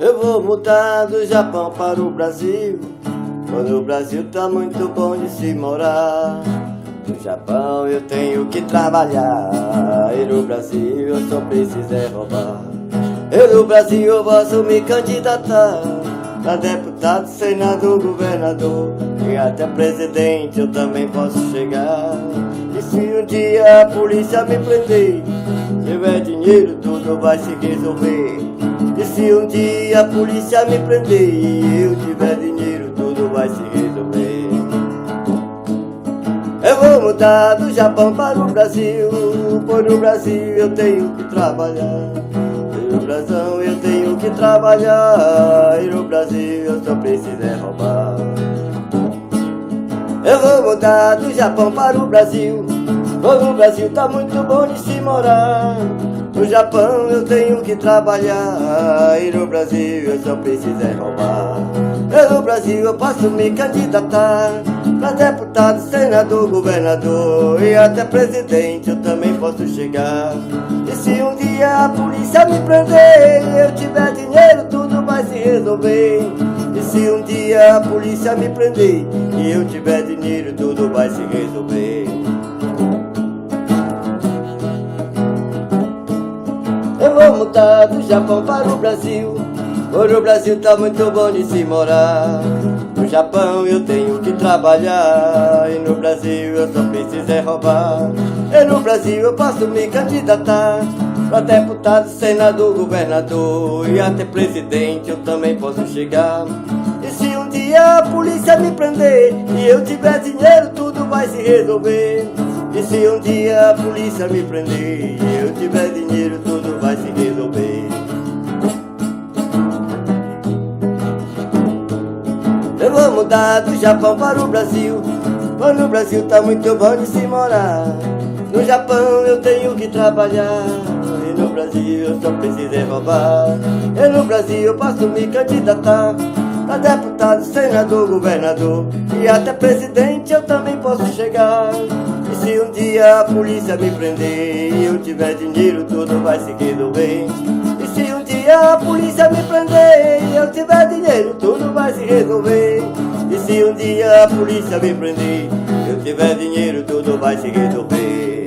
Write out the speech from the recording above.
Eu vou mudar do Japão para o Brasil, quando o Brasil tá muito bom de se morar. No Japão eu tenho que trabalhar, e no Brasil eu só preciso é roubar. Eu no Brasil eu posso me candidatar a deputado, senador, governador e até presidente eu também posso chegar. E se um dia a polícia me prender, se tiver dinheiro tudo vai se resolver. E se um dia a polícia me prender e eu tiver dinheiro tudo vai se resolver. Eu vou mudar do Japão para o Brasil, pois no Brasil eu tenho que trabalhar. No Brasil eu tenho que trabalhar, e no Brasil eu só preciso é roubar. Eu vou mudar do Japão para o Brasil, pois no Brasil tá muito bom de se morar. No Japão eu tenho que trabalhar, e no Brasil eu só preciso é roubar. No Brasil eu posso me candidatar pra deputado, senador, governador e até presidente eu também posso chegar. E se um dia a polícia me prender e eu tiver dinheiro tudo vai se resolver. E se um dia a polícia me prender e eu tiver dinheiro tudo vai se resolver. Eu vou mudar do Japão para o Brasil, pois no Brasil tá muito bom de se morar. No Japão eu tenho que trabalhar, e no Brasil eu só preciso é roubar. E no Brasil eu posso me candidatar pra deputado, senador, governador e até presidente eu também posso chegar. E se um dia a polícia me prender e eu tiver dinheiro tudo vai se resolver. E se um dia a polícia me prender e eu tiver dinheiro tudo vai se resolver. Eu vou mudar do Japão para o Brasil, pois no Brasil tá muito bom de se morar. No Japão eu tenho que trabalhar, e no Brasil eu só preciso é roubar. E no Brasil eu posso me candidatar pra deputado, senador, governador e até presidente eu também posso chegar. E se um dia a polícia me prender e eu tiver dinheiro tudo vai se resolver. E se um dia a polícia me prender e eu tiver dinheiro tudo vai se resolver. E se um dia a polícia me prender e eu tiver dinheiro tudo vai se resolver.